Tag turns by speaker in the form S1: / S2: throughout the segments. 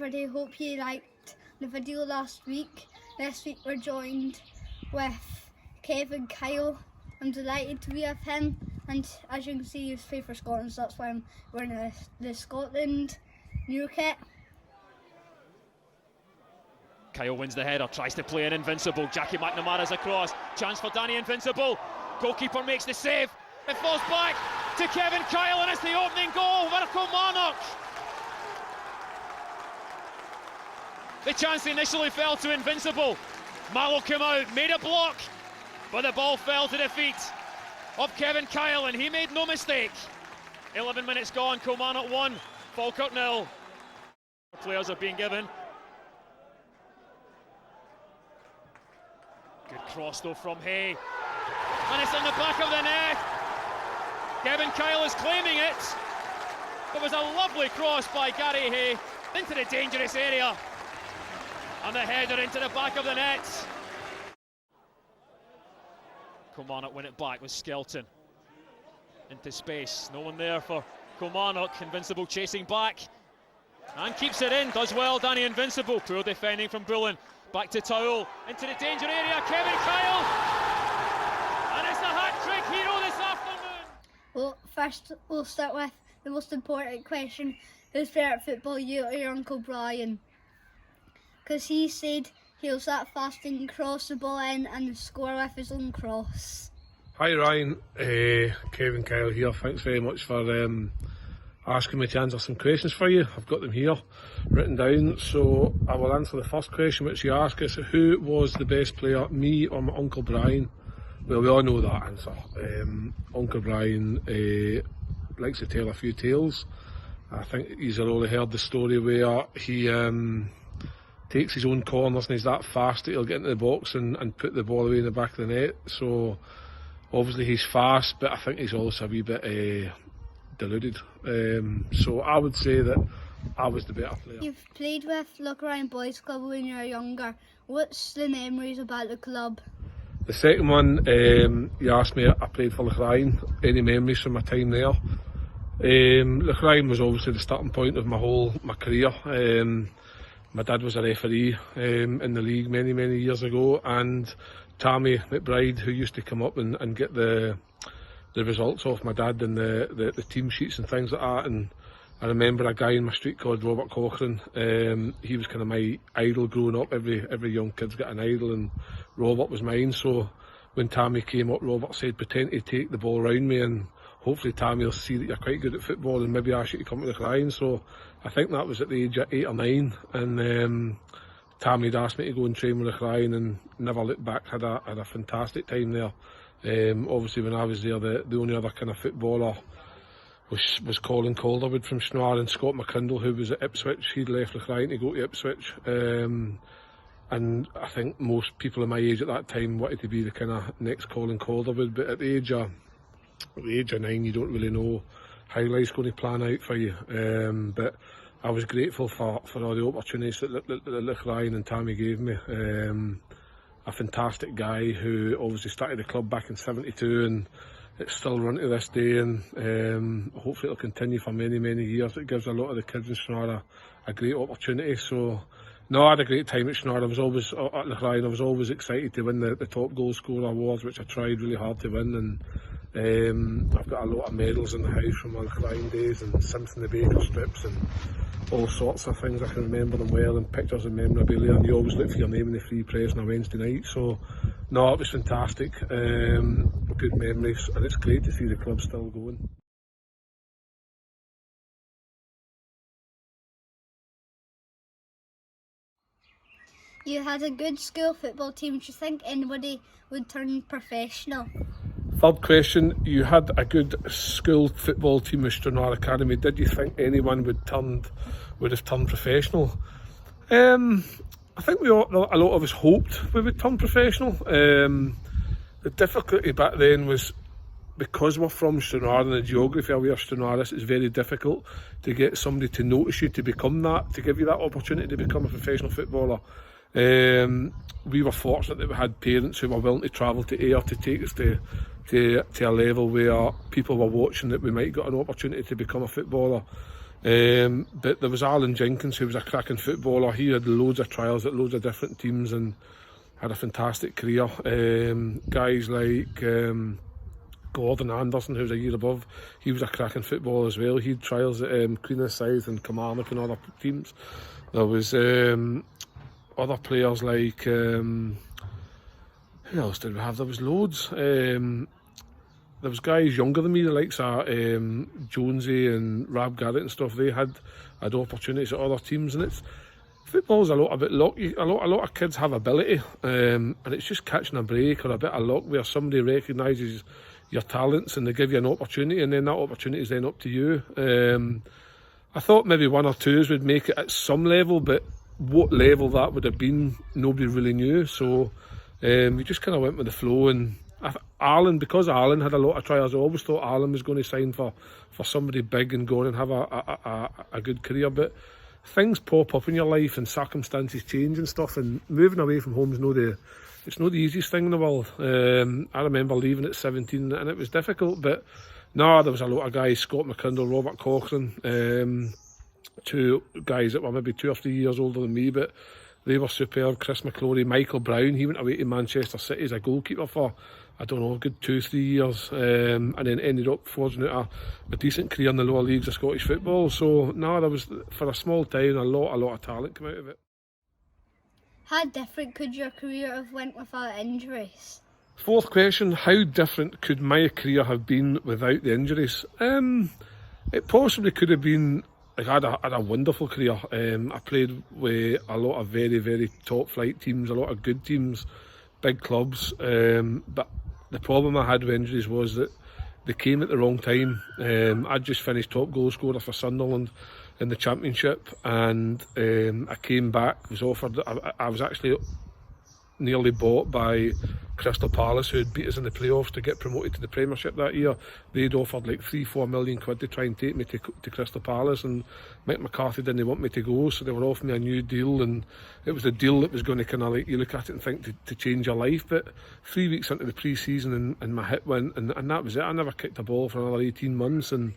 S1: everybody, hope you liked the video last week. This week we're joined with Kevin Kyle. I'm delighted to be with him, and as you can see he's played for Scotland, so that's why I'm wearing the Scotland new kit.
S2: Kyle wins the header, tries to play an Invincible. Jackie McNamara's across, chance for Danny Invincible. Goalkeeper makes the save, it falls back to Kevin Kyle, and it's the opening goal for Kilmarnock. The chance initially fell to Invincible. Mallow came out, made a block, but the ball fell to the feet of Kevin Kyle, and he made no mistake. 11 minutes gone, Kilmarnock 1, Falkirk 0. Players are being given. Good cross though from Hay, and it's in the back of the net. Kevin Kyle is claiming it. It was a lovely cross by Gary Hay into the dangerous area, and the header into the back of the net. Kilmarnock win it back with Skelton into space, no one there for Kilmarnock. Invincible chasing back and keeps it in, does well Danny Invincible. Poor defending from Bullen. Back to Towell, into the danger area, Kevin Kyle! And it's the hat-trick hero this afternoon!
S1: Well, first we'll start with the most important question. Who's favourite football, you or your Uncle Brian? Because he said he was that fast and cross the ball in and score with his own cross.
S3: Hi Ryan, Kevin Kyle here. Thanks very much for asking me to answer some questions for you. I've got them here written down, so I will answer the first question which you ask us: who was the best player, me or my Uncle Brian? Well, we all know that answer. Uncle Brian likes to tell a few tales. I think you've already heard the story where he takes his own corners and he's that fast that he'll get into the box and put the ball away in the back of the net. So obviously he's fast, but I think he's also a wee bit deluded. So I would say that I was the better player.
S1: You've played with Loch Ryan Boys Club when you were younger. What's the memories about the club?
S3: The second one, you asked me, I played for Loch Ryan. Any memories from my time there? Loch Ryan was obviously the starting point of my career. My dad was a referee in the league many years ago, and Tammy McBride, who used to come up and get the results off my dad and the team sheets and things like that. And I remember a guy in my street called Robert Cochrane. He was kind of my idol growing up. Every young kid's got an idol, and Robert was mine. So when Tammy came up, Robert said, pretend to take the ball around me, and hopefully Tammy will see that you're quite good at football and maybe ask you to come to the line. So I think that was at the age of 8 or 9, and Tammy had asked me to go and train with the Ryan, and never looked back. Had a fantastic time there. Obviously when I was there, the only other kind of footballer was Colin Calderwood from Schnarr, and Scott McCrindle, who was at Ipswich. He'd left the Ryan to go to Ipswich, and I think most people in my age at that time wanted to be the kind of next Colin Calderwood. But at the age of 9, you don't really know how life's going to plan out for you. But I was grateful for all the opportunities that Ryan and Tammy gave me. A fantastic guy who obviously started the club back in '72, and it's still run to this day, and hopefully it'll continue for many years. It gives a lot of the kids in Schnarr a great opportunity. So no, I had a great time at Schnarr. I was always at the Ryan. I was always excited to win the top goal scorer awards, which I tried really hard to win, and I've got a lot of medals in the house from my Ryan days, and Simpson the Baker strips, and all sorts of things. I can remember them well, and pictures and memorabilia, and you always look for your name in the free press on a Wednesday night. So no, it was fantastic. Good memories, and it's great to see the club still going.
S1: You had a good school football team. Do you think anybody would turn professional?
S3: Third question, you had a good school football team with Stranraer Academy. Did you think anyone would have turned professional? I think a lot of us hoped we would turn professional. The difficulty back then was, because we're from Stranraer and the geography of where Stranraer is, it's very difficult to get somebody to notice you to become that, to give you that opportunity to become a professional footballer. We were fortunate that we had parents who were willing to travel to Ayr to take us to a level where people were watching that we might get an opportunity to become a footballer. But there was Alan Jenkins, who was a cracking footballer. He had loads of trials at loads of different teams and had a fantastic career. Guys like Gordon Anderson, who was a year above, he was a cracking footballer as well. He had trials at Queen of the South and Kilmarnock and other teams. There was other players like, who else did we have? There was loads. There was guys younger than me, the likes of Jonesy and Rab Garrett and stuff. They had opportunities at other teams, and football's a lot about luck. A lot of kids have ability, and it's just catching a break or a bit of luck where somebody recognises your talents and they give you an opportunity, and then that opportunity is then up to you. I thought maybe one or twos would make it at some level, but what level that would have been, nobody really knew. So we just kind of went with the flow. And because Alan had a lot of trials, I always thought Alan was going to sign for somebody big and go on and have a good career. But things pop up in your life and circumstances change and stuff, and moving away from home is it's not the easiest thing in the world. I remember leaving at 17 and it was difficult, but no, there was a lot of guys, Scott McCrindle, Robert Cochrane, two guys that were maybe 2 or 3 years older than me, but they were superb. Chris McClory, Michael Brown, he went away to Manchester City as a goalkeeper for, I don't know, a good 2-3 years, and then ended up forging out a decent career in the lower leagues of Scottish football. So no, there was, for a small town, a lot of talent come out of it.
S1: How different could your career have went without injuries?
S3: Fourth question, how different could my career have been without the injuries? It possibly could have been, like, I had a wonderful career. I played with a lot of very, very top flight teams, a lot of good teams, big clubs, but the problem I had with injuries was that they came at the wrong time. I'd just finished top goal scorer for Sunderland in the Championship, and I came back, was offered, I was actually nearly bought by Crystal Palace, who had beat us in the playoffs to get promoted to the Premiership that year. They'd offered like 3-4 million quid to try and take me to Crystal Palace, and Mike McCarthy didn't want me to go, so they were offering me a new deal, and it was a deal that was going to kind of, like, you look at it and think to change your life. But 3 weeks into the pre-season and my hip went, and that was it. I never kicked a ball for another 18 months, and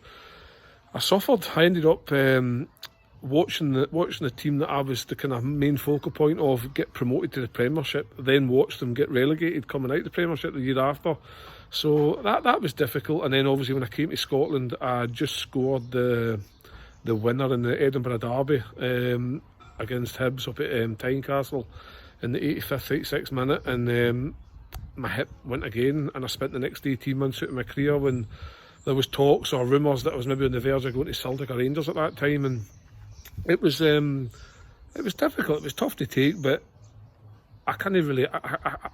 S3: I suffered. I ended up watching the team that I was the kind of main focal point of get promoted to the Premiership, then watched them get relegated coming out of the Premiership the year after. So that was difficult. And then obviously when I came to Scotland, I just scored the winner in the Edinburgh Derby against Hibs up at Tynecastle in the 85th, 86th minute, and my hip went again, and I spent the next 18 months out of my career when there was talks or rumours that I was maybe on the verge of going to Celtic or Rangers at that time, and it was difficult. It was tough to take, but I can't really.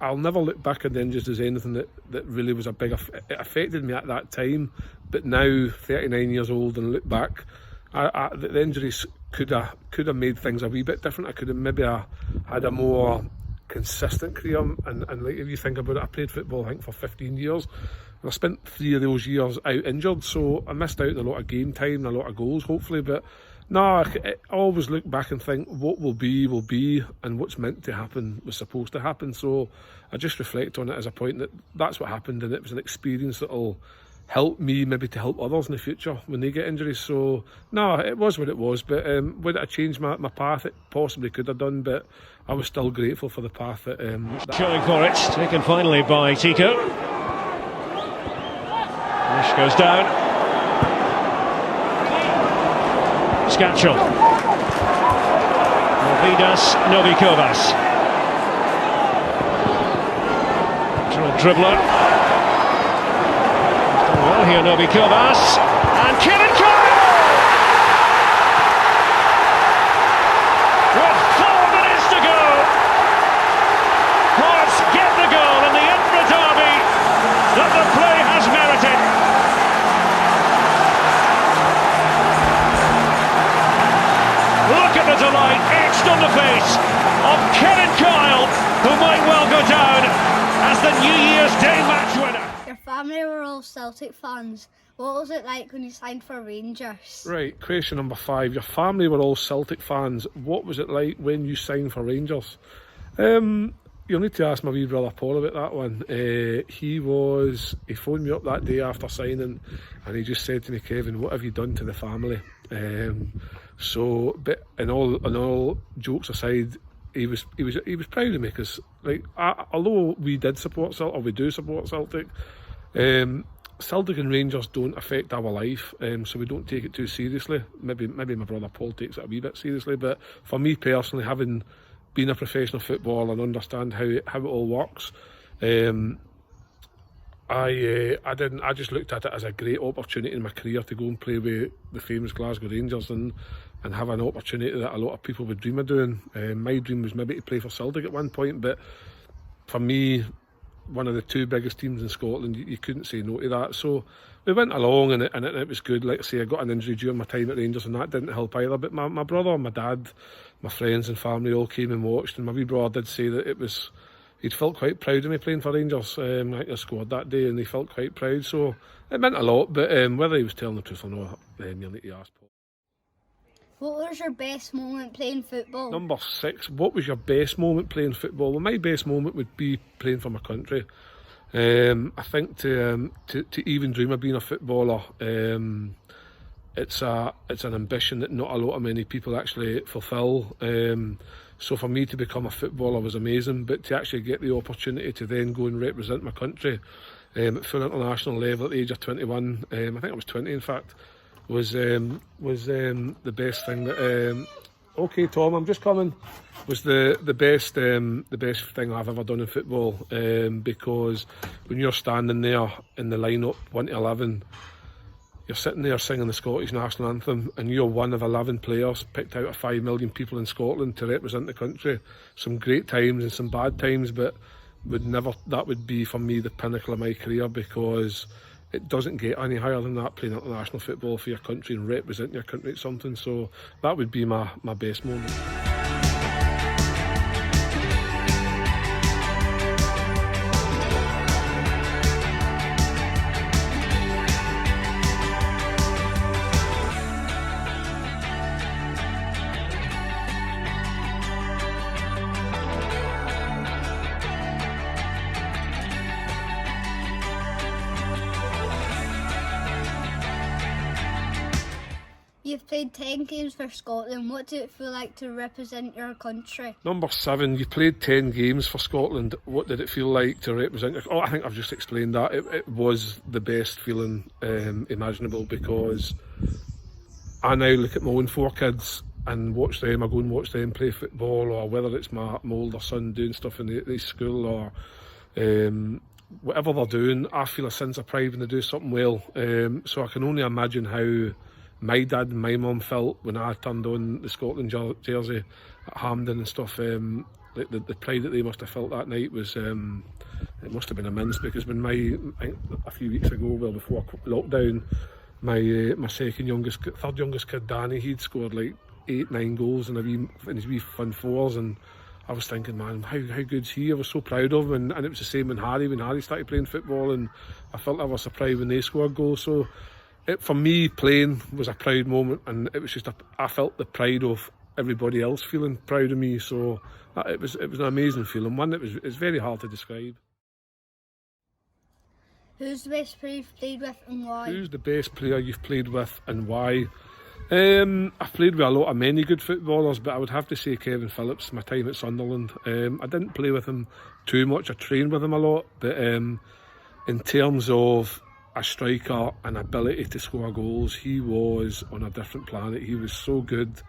S3: I'll never look back at the injuries as anything that really was a big. It affected me at that time, but now 39 years old and look back, the injuries could have made things a wee bit different. I could have maybe had a more consistent career, and like, if you think about it, I played football, I think, for 15 years. And I spent 3 of those years out injured, so I missed out on a lot of game time and a lot of goals, hopefully. But no, I always look back and think what will be, and what's meant to happen was supposed to happen. So I just reflect on it as a point that that's what happened, and it was an experience that'll help me maybe to help others in the future when they get injuries. So no, it was what it was, but would it have changed my path? It possibly could have done, but I was still grateful for the path that
S4: Going for it, taken finally by Tico. Nish goes down. Skachel. Vidas Novikovas. Natural dribbler. Done well here, Novikovas. And Kevin Kyle! With 4 minutes to go. Hearts get the goal in the Edinburgh Derby that the play has merited. Look at the delight etched on the face of Kevin Kyle, who might well go down as the New Year's Day match winner.
S1: Your family were all Celtic fans. What was it like when you signed for Rangers?
S3: Right, question number 5. Your family were all Celtic fans. What was it like when you signed for Rangers? You'll need to ask my wee brother Paul about that one. He phoned me up that day after signing, and he just said to me, Kevin, what have you done to the family? So, but and all jokes aside, he was proud of me because, like, although we did support Celtic, or we do support Celtic, Celtic and Rangers don't affect our life, so we don't take it too seriously. Maybe my brother Paul takes it a wee bit seriously, but for me personally, having been a professional footballer and understand how it all works, I just looked at it as a great opportunity in my career to go and play with the famous Glasgow Rangers and have an opportunity that a lot of people would dream of doing. My dream was maybe to play for Celtic at one point, but for me, one of the two biggest teams in Scotland, you couldn't say no to that. So we went along and it was good. Like I say, I got an injury during my time at Rangers and that didn't help either. But my brother, my dad, my friends and family all came and watched, and my wee brother did say that he'd felt quite proud of me playing for Rangers. I scored that day and he felt quite proud. So it meant a lot, but whether he was telling the truth or not, you'll need to ask Paul.
S1: What was your best moment playing football?
S3: Number 6, what was your best moment playing football? Well, my best moment would be playing for my country. I think to even dream of being a footballer, it's an ambition that not a lot of many people actually fulfil. So for me to become a footballer was amazing, but to actually get the opportunity to then go and represent my country at full international level at the age of 21, I think I was 20 in fact, was the best thing that. Okay, Tom, I'm just coming. Was the best thing I've ever done in football, because when you're standing there in the lineup 1 to 11, you're sitting there singing the Scottish national anthem, and you're one of 11 players picked out of 5 million people in Scotland to represent the country. Some great times and some bad times, but that would be for me the pinnacle of my career, because it doesn't get any higher than that, playing international football for your country and representing your country at something. So that would be my best moment.
S1: You've played 10 games for Scotland. What did it feel like to represent your country?
S3: Number 7, you played 10 games for Scotland. What did it feel like to represent your... Oh, I think I've just explained that. It was the best feeling imaginable, because I now look at my own 4 kids and watch them. I go and watch them play football, or whether it's my older son doing stuff in the school, or whatever they're doing, I feel a sense of pride when they do something well. So I can only imagine how my dad and my mum felt when I turned on the Scotland jersey at Hampden and stuff. The pride that they must have felt that night was, it must have been immense, because when a few weeks ago, well before lockdown, my third youngest kid Danny, he'd scored like 8-9 goals in his wee fun fours, and I was thinking, man, how good's he? I was so proud of him, and it was the same when Harry started playing football, and I felt I was surprised when they scored goals. So for me, playing was a proud moment, and it was just I felt the pride of everybody else feeling proud of me. So it was an amazing feeling, one that it's very hard to describe.
S1: Who's the best player you've played with and why? Who's
S3: the best player you've played with and why? I've played with many good footballers, but I would have to say Kevin Phillips, my time at Sunderland. I didn't play with him too much, I trained with him a lot, but in terms of a striker and ability to score goals, he was on a different planet. He was so good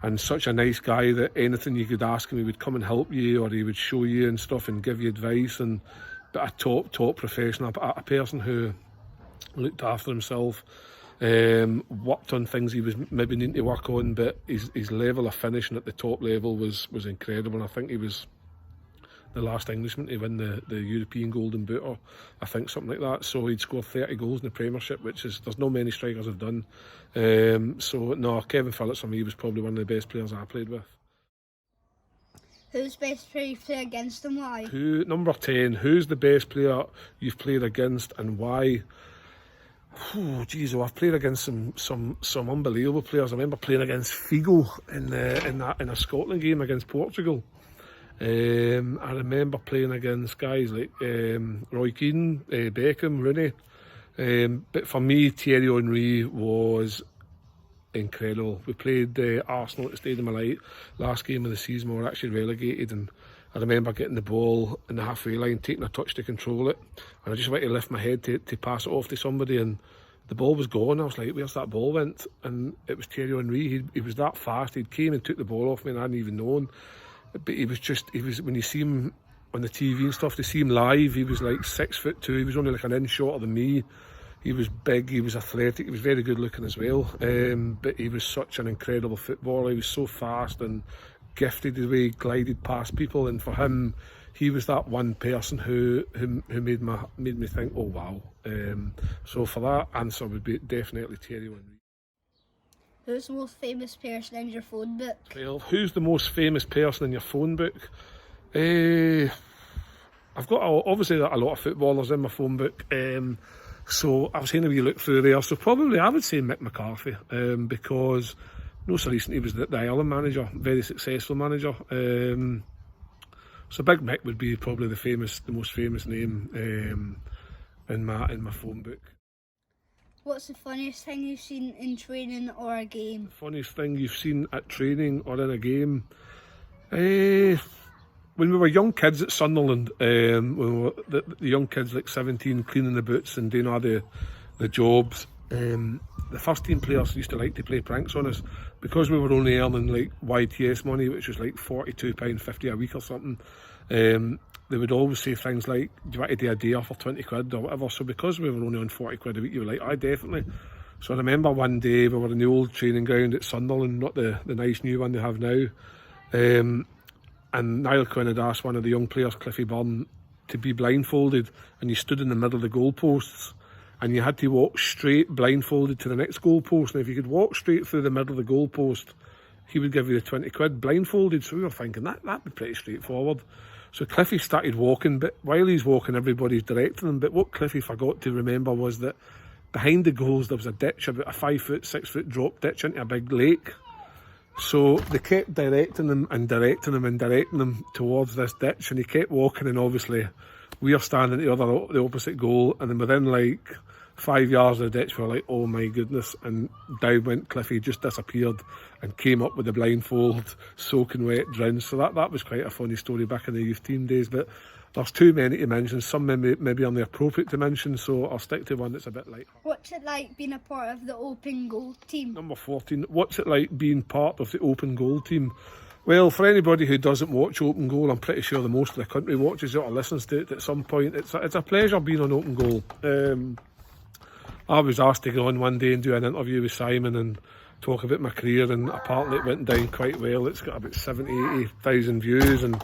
S3: and such a nice guy that anything you could ask him, he would come and help you, or he would show you and stuff and give you advice. But a top professional, a person who looked after himself, worked on things he was maybe needing to work on, but his level of finishing at the top level was incredible. And I think he was the last Englishman to win the European Golden Boot, or I think something like that. So he'd scored 30 goals in the Premiership, which there's no many strikers have done. So no, Kevin Phillips for me was probably one of the best players I played with.
S1: Who's the best player you've played against and why?
S3: Number 10, who's the best player you've played against and why? Oh, geez, I've played against some unbelievable players. I remember playing against Figo in a Scotland game against Portugal. I remember playing against guys like Roy Keane, Beckham, Rooney. But for me, Thierry Henry was incredible. We played Arsenal at the Stadium of Light last game of the season. We were actually relegated, and I remember getting the ball in the halfway line, taking a touch to control it, and I just wanted to lift my head to pass it off to somebody, and the ball was gone. I was like, where's that ball went? And it was Thierry Henry. He was that fast. He came and took the ball off me, and I hadn't even known. But he was when you see him on the TV and stuff, to see him live, he was like 6'2". He was only like an inch shorter than me. He was big, he was athletic, he was very good looking as well. But he was such an incredible footballer. He was so fast and gifted the way he glided past people, and for him, he was that one person who made me think, oh wow. So for that answer would be definitely Thierry Henry.
S1: Who's the most famous person in your phone book?
S3: Well, who's the most famous person in your phone book? I've got obviously a lot of footballers in my phone book. So I was having a wee look through there. So probably I would say Mick McCarthy, because no so recently he was the Ireland manager, very successful manager. So Big Mick would be probably the most famous name in my phone book.
S1: What's the funniest thing you've seen in training or a game?
S3: The funniest thing you've seen at training or in a game? When we were young kids at Sunderland, when we were the young kids like 17 cleaning the boots and doing all the jobs, the first team players used to like to play pranks on us because we were only earning like YTS money, which was like £42.50 a week or something. They would always say things like, do you want to do a day off for 20 quid or whatever? So because we were only on 40 quid a week, you were like, I definitely. So I remember one day we were in the old training ground at Sunderland, not the nice new one they have now. And Niall Quinn had asked one of the young players, Cliffy Byrne, to be blindfolded, and you stood in the middle of the goalposts, and you had to walk straight blindfolded to the next goalpost. And if you could walk straight through the middle of the goalpost, he would give you the 20 quid blindfolded. So we were thinking that'd be pretty straightforward. So Cliffy started walking, but while he's walking, everybody's directing him. But what Cliffy forgot to remember was that behind the goals there was a ditch, about a 5 6 foot drop ditch into a big lake. So they kept directing him towards this ditch, and he kept walking, and obviously we are standing at the opposite goal, and then within like 5 yards of the ditch we were like, oh my goodness, and down went Cliffy, just disappeared and came up with the blindfold, soaking wet drench. So that was quite a funny story back in the youth team days, but there's too many to mention. Some maybe only appropriate to mention, so I'll stick to one that's a bit light.
S1: What's it like being a part of the open goal team?
S3: Number 14, what's it like being part of the open goal team? Well, for anybody who doesn't watch Open Goal, I'm pretty sure the most of the country watches it or listens to it at some point. It's a pleasure being on Open Goal. I was asked to go on one day and do an interview with Simon and talk about my career, and apparently it went down quite well. It's got about 70,000-80,000 views, and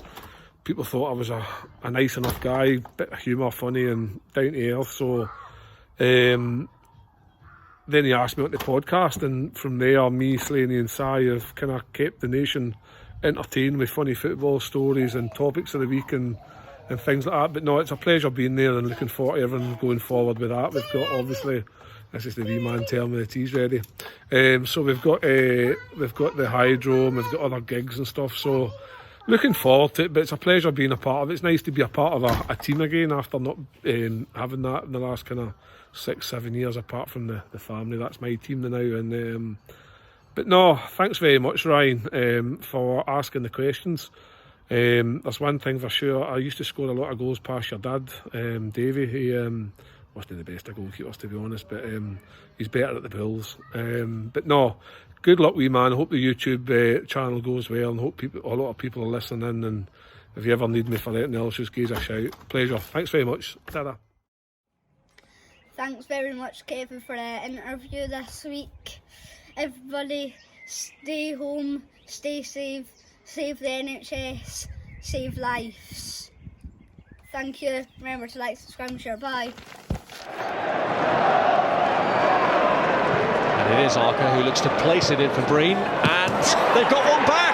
S3: people thought I was a nice enough guy, bit of humour, funny and down to earth. So then he asked me on the podcast, and from there me, Slaney and Si have kind of kept the nation entertained with funny football stories and topics of the week and things like that. But no, it's a pleasure being there and looking forward to everyone going forward with that. We've got, obviously, this is the wee man telling me the tea's ready. So we've got the hydro, and we've got other gigs and stuff. So looking forward to it, but it's a pleasure being a part of it. It's nice to be a part of a team again after not having that in the last kind of 6-7 years apart from the family. That's my team now. And but no, thanks very much, Ryan, for asking the questions. There's one thing for sure, I used to score a lot of goals past your dad, Davey. He wasn't the best of goalkeepers, to be honest, but he's better at the Bulls. But no, good luck, wee man. I hope the YouTube channel goes well, and hope a lot of people are listening in, and if you ever need me for anything else, just give us a shout. Pleasure. Thanks very much. Ta-da.
S1: Thanks very much, Kevin, for the interview this week. Everybody, stay home, stay safe, save the NHS, save lives. Thank you. Remember to like, subscribe and share. Bye.
S4: And it is Arca who looks to place it in for Breen, and they've got one back.